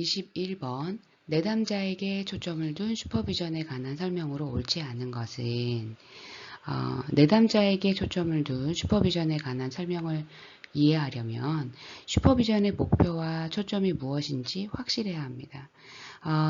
21번 내담자에게 초점을 둔 슈퍼비전에 관한 설명으로 옳지 않은 것은 내담자에게 초점을 둔 슈퍼비전에 관한 설명을 이해하려면 슈퍼비전의 목표와 초점이 무엇인지 확실해야 합니다.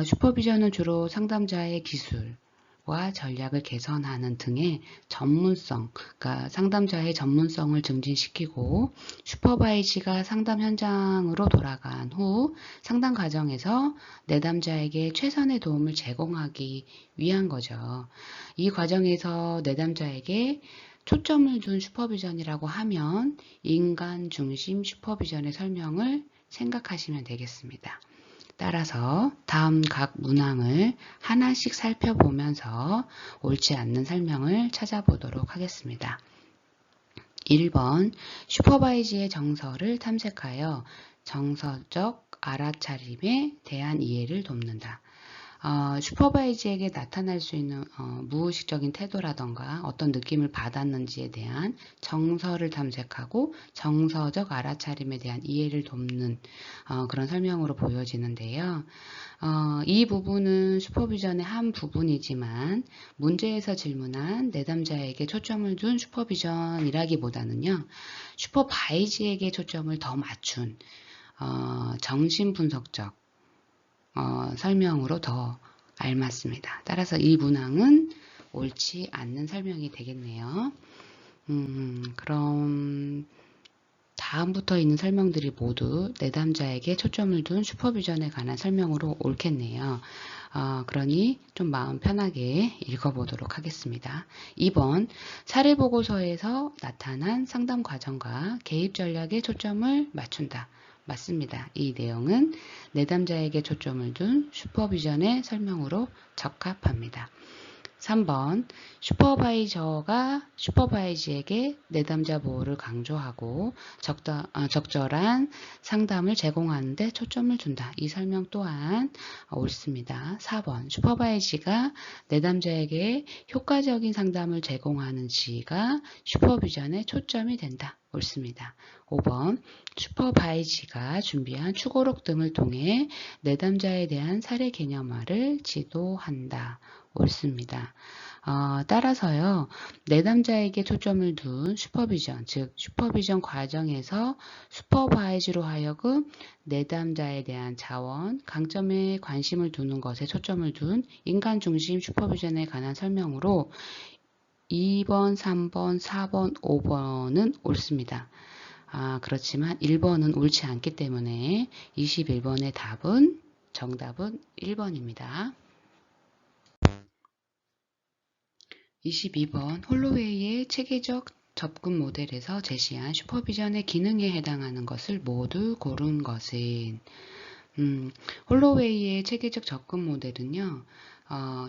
슈퍼비전은 주로 상담자의 기술과 전략을 개선하는 등의 전문성, 그러니까 상담자의 전문성을 증진시키고 슈퍼바이지가 상담 현장으로 돌아간 후 상담 과정에서 내담자에게 최선의 도움을 제공하기 위한 거죠. 이 과정에서 내담자에게 초점을 둔 슈퍼비전이라고 하면 인간 중심 슈퍼비전의 설명을 생각하시면 되겠습니다. 따라서 다음 각 문항을 하나씩 살펴보면서 옳지 않는 설명을 찾아보도록 하겠습니다. 1번 슈퍼바이지의 정서를 탐색하여 정서적 알아차림에 대한 이해를 돕는다. 슈퍼바이지에게 나타날 수 있는 무의식적인 태도라던가 어떤 느낌을 받았는지에 대한 정서를 탐색하고 정서적 알아차림에 대한 이해를 돕는 그런 설명으로 보여지는데요. 이 부분은 슈퍼비전의 한 부분이지만 문제에서 질문한 내담자에게 초점을 둔 슈퍼비전이라기보다는요. 슈퍼바이지에게 초점을 더 맞춘 정신분석적 설명으로 더 알맞습니다. 따라서 이 문항은 옳지 않는 설명이 되겠네요. 그럼 다음부터 있는 설명들이 모두 내담자에게 초점을 둔 슈퍼비전에 관한 설명으로 옳겠네요. 그러니 좀 마음 편하게 읽어보도록 하겠습니다. 2번 사례보고서에서 나타난 상담 과정과 개입 전략에 초점을 맞춘다. 맞습니다. 이 내용은 내담자에게 초점을 둔 슈퍼비전의 설명으로 적합합니다. 3번 슈퍼바이저가 슈퍼바이지에게 내담자 보호를 강조하고 적절한 상담을 제공하는 데 초점을 둔다. 이 설명 또한 옳습니다. 4번 슈퍼바이지가 내담자에게 효과적인 상담을 제공하는지가 슈퍼비전의 초점이 된다. 옳습니다. 5번 슈퍼바이지가 준비한 추고록 등을 통해 내담자에 대한 사례 개념화를 지도한다. 옳습니다. 따라서요. 내담자에게 초점을 둔 슈퍼비전, 즉 슈퍼비전 과정에서 슈퍼바이즈로 하여금 내담자에 대한 자원, 강점에 관심을 두는 것에 초점을 둔 인간 중심 슈퍼비전에 관한 설명으로 2번, 3번, 4번, 5번은 옳습니다. 그렇지만 1번은 옳지 않기 때문에 21번의 정답은 1번입니다. 22번 홀로웨이의 체계적 접근 모델에서 제시한 슈퍼비전의 기능에 해당하는 것을 모두 고른 것은 홀로웨이의 체계적 접근 모델은요.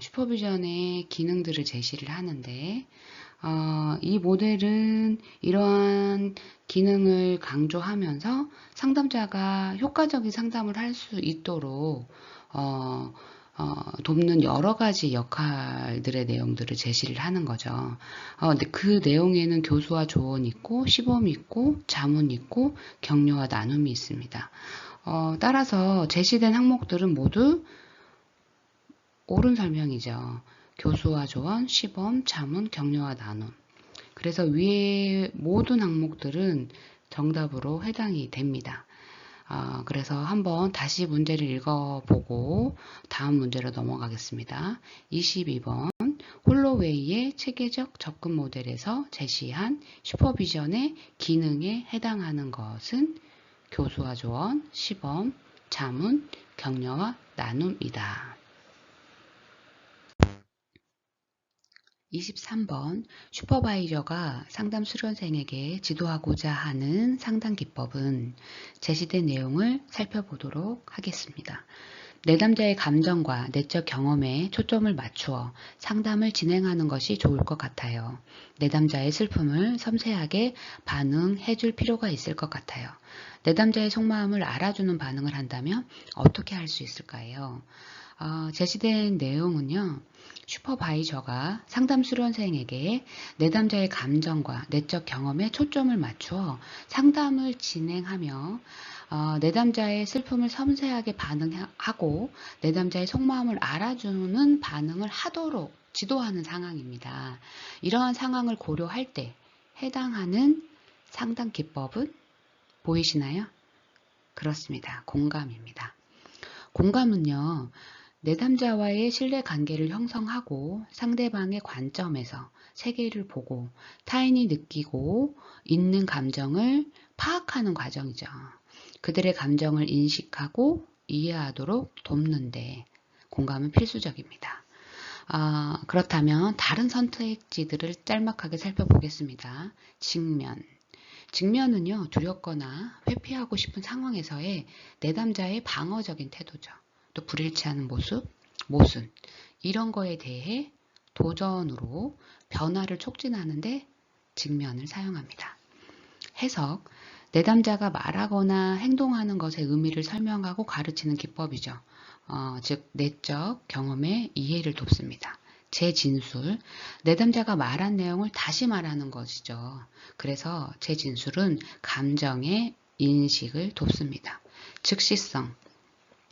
슈퍼비전의 기능들을 제시를 하는데 이 모델은 이러한 기능을 강조하면서 상담자가 효과적인 상담을 할 수 있도록 돕는 여러 가지 역할들의 내용들을 제시를 하는 거죠. 근데 그 내용에는 교수와 조언이 있고 시범이 있고 자문이 있고 격려와 나눔이 있습니다. 따라서 제시된 항목들은 모두 옳은 설명이죠. 교수와 조언, 시범, 자문, 격려와 나눔. 그래서 위의 모든 항목들은 정답으로 해당이 됩니다. 그래서 한번 다시 문제를 읽어보고 다음 문제로 넘어가겠습니다. 22번 홀로웨이의 체계적 접근 모델에서 제시한 슈퍼비전의 기능에 해당하는 것은 교수와 조언, 시범, 자문, 격려와 나눔이다. 23번 슈퍼바이저가 상담 수련생에게 지도하고자 하는 상담 기법은 제시된 내용을 살펴보도록 하겠습니다. 내담자의 감정과 내적 경험에 초점을 맞추어 상담을 진행하는 것이 좋을 것 같아요. 내담자의 슬픔을 섬세하게 반응해 줄 필요가 있을 것 같아요. 내담자의 속마음을 알아주는 반응을 한다면 어떻게 할 수 있을까요? 제시된 내용은요. 슈퍼바이저가 상담 수련생에게 내담자의 감정과 내적 경험에 초점을 맞추어 상담을 진행하며 내담자의 슬픔을 섬세하게 반응하고 내담자의 속마음을 알아주는 반응을 하도록 지도하는 상황입니다. 이러한 상황을 고려할 때 해당하는 상담 기법은 보이시나요? 그렇습니다. 공감입니다. 공감은요, 내담자와의 신뢰관계를 형성하고 상대방의 관점에서 세계를 보고 타인이 느끼고 있는 감정을 파악하는 과정이죠. 그들의 감정을 인식하고 이해하도록 돕는데 공감은 필수적입니다. 그렇다면 다른 선택지들을 짤막하게 살펴보겠습니다. 직면은요, 두렵거나 회피하고 싶은 상황에서의 내담자의 방어적인 태도죠. 또 불일치하는 모순 이런 거에 대해 도전으로 변화를 촉진하는데 직면을 사용합니다. 해석, 내담자가 말하거나 행동하는 것의 의미를 설명하고 가르치는 기법이죠. 즉 내적 경험의 이해를 돕습니다. 재진술, 내담자가 말한 내용을 다시 말하는 것이죠. 그래서 재진술은 감정의 인식을 돕습니다. 즉시성,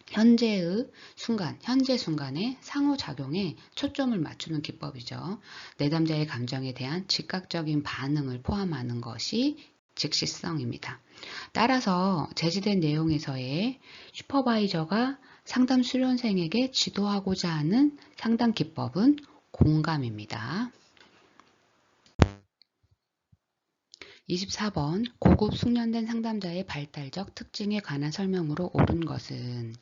현재 순간의 상호작용에 초점을 맞추는 기법이죠. 내담자의 감정에 대한 즉각적인 반응을 포함하는 것이 즉시성입니다. 따라서 제시된 내용에서의 슈퍼바이저가 상담 수련생에게 지도하고자 하는 상담 기법은 공감입니다. 24번 고급 숙련된 상담자의 발달적 특징에 관한 설명으로 옳은 것은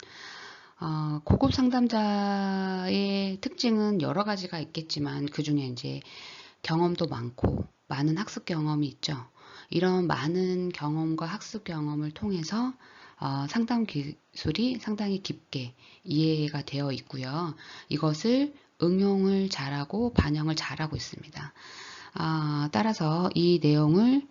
고급 상담자의 특징은 여러 가지가 있겠지만 그 중에 이제 경험도 많고 많은 학습 경험이 있죠. 이런 많은 경험과 학습 경험을 통해서 상담 기술이 상당히 깊게 이해가 되어 있고요. 이것을 응용을 잘하고 반영을 잘하고 있습니다. 따라서 이 내용을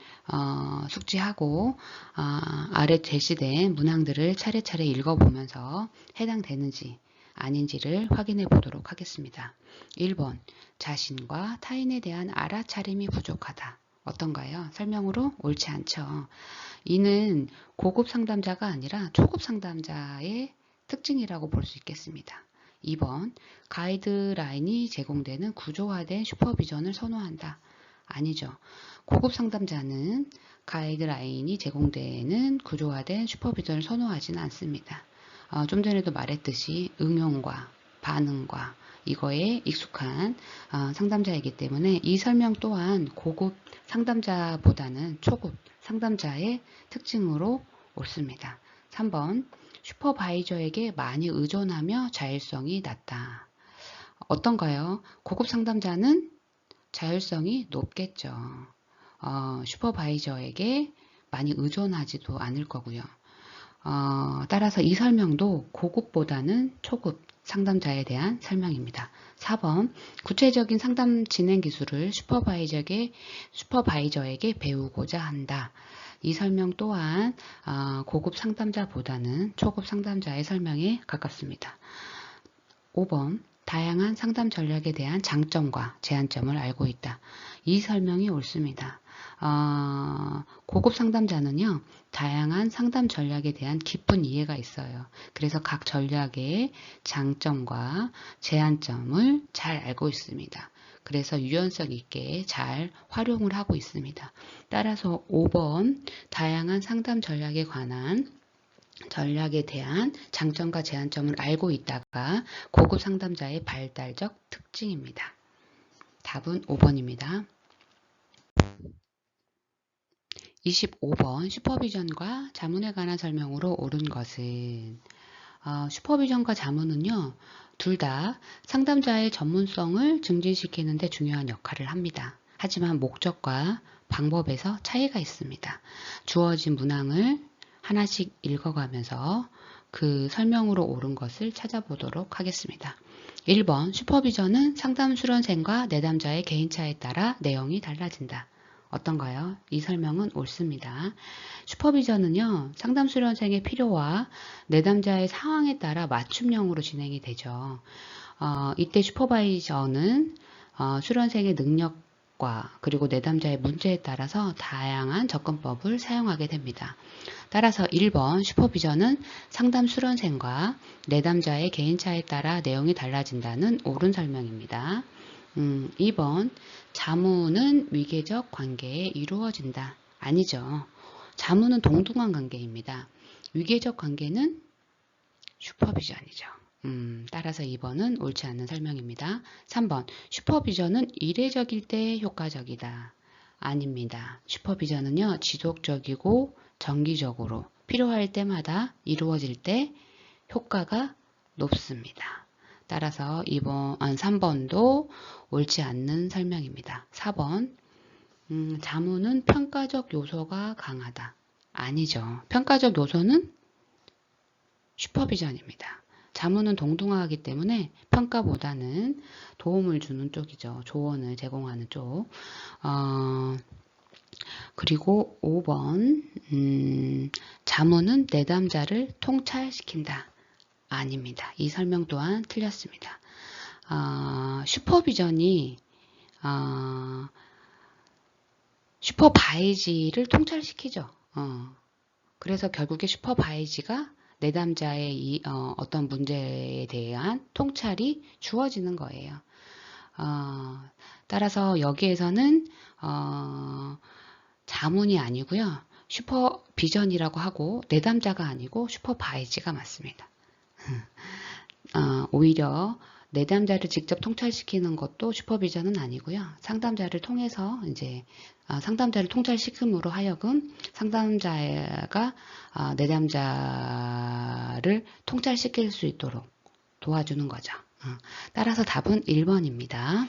숙지하고 아래 제시된 문항들을 차례차례 읽어보면서 해당되는지 아닌지를 확인해 보도록 하겠습니다. 1번, 자신과 타인에 대한 알아차림이 부족하다. 어떤가요? 설명으로 옳지 않죠. 이는 고급 상담자가 아니라 초급 상담자의 특징이라고 볼 수 있겠습니다. 2번, 가이드라인이 제공되는 구조화된 슈퍼비전을 선호한다. 아니죠. 고급 상담자는 가이드라인이 제공되는 구조화된 슈퍼비전을 선호하지는 않습니다. 좀 전에도 말했듯이 응용과 반응과 이거에 익숙한 상담자이기 때문에 이 설명 또한 고급 상담자보다는 초급 상담자의 특징으로 옳습니다. 3번, 슈퍼바이저에게 많이 의존하며 자율성이 낮다. 어떤가요? 고급 상담자는 자율성이 높겠죠. 슈퍼바이저에게 많이 의존하지도 않을 거고요. 따라서 이 설명도 고급보다는 초급 상담자에 대한 설명입니다. 4번, 구체적인 상담 진행 기술을 슈퍼바이저에게 배우고자 한다. 이 설명 또한 고급 상담자보다는 초급 상담자의 설명에 가깝습니다. 5번, 다양한 상담 전략에 대한 장점과 제한점을 알고 있다. 이 설명이 옳습니다. 고급 상담자는요, 다양한 상담 전략에 대한 깊은 이해가 있어요. 그래서 각 전략의 장점과 제한점을 잘 알고 있습니다. 그래서 유연성 있게 잘 활용을 하고 있습니다. 따라서 5번, 다양한 상담 전략에 대한 장점과 제한점을 알고 있다가 고급 상담자의 발달적 특징입니다. 답은 5번입니다. 25번 슈퍼비전과 자문에 관한 설명으로 옳은 것은 슈퍼비전과 자문은요, 둘 다 상담자의 전문성을 증진시키는 데 중요한 역할을 합니다. 하지만 목적과 방법에서 차이가 있습니다. 주어진 문항을 하나씩 읽어가면서 그 설명으로 옳은 것을 찾아보도록 하겠습니다. 1번, 슈퍼비전은 상담 수련생과 내담자의 개인차에 따라 내용이 달라진다. 어떤가요? 이 설명은 옳습니다. 슈퍼비전은요, 상담 수련생의 필요와 내담자의 상황에 따라 맞춤형으로 진행이 되죠. 이때 슈퍼바이저는 수련생의 능력과 그리고 내담자의 문제에 따라서 다양한 접근법을 사용하게 됩니다. 따라서 1번 슈퍼비전은 상담 수련생과 내담자의 개인차에 따라 내용이 달라진다는 옳은 설명입니다. 2번 자문은 위계적 관계에 이루어진다. 아니죠. 자문은 동등한 관계입니다. 위계적 관계는 슈퍼비전이죠. 따라서 2번은 옳지 않는 설명입니다. 3번 슈퍼비전은 이례적일 때 효과적이다. 아닙니다. 슈퍼비전은요 지속적이고 정기적으로 필요할 때마다 이루어질 때 효과가 높습니다. 따라서 3번도 옳지 않는 설명입니다. 4번 자문은 평가적 요소가 강하다. 아니죠. 평가적 요소는 슈퍼비전입니다. 자문은 동등하기 때문에 평가보다는 도움을 주는 쪽이죠. 조언을 제공하는 쪽. 그리고 5번 자문은 내담자를 통찰시킨다. 아닙니다. 이 설명 또한 틀렸습니다. 슈퍼비전이 슈퍼바이지를 통찰시키죠. 그래서 결국에 슈퍼바이지가 내담자의 어떤 문제에 대한 통찰이 주어지는 거예요. 따라서 여기에서는 자문이 아니고요. 슈퍼비전이라고 하고 내담자가 아니고 슈퍼바이지가 맞습니다. 오히려 내담자를 직접 통찰시키는 것도 슈퍼비전은 아니고요. 상담자를 통해서 이제 상담자를 통찰시킴으로 하여금 상담자가 내담자를 통찰시킬 수 있도록 도와주는 거죠. 따라서 답은 1번입니다.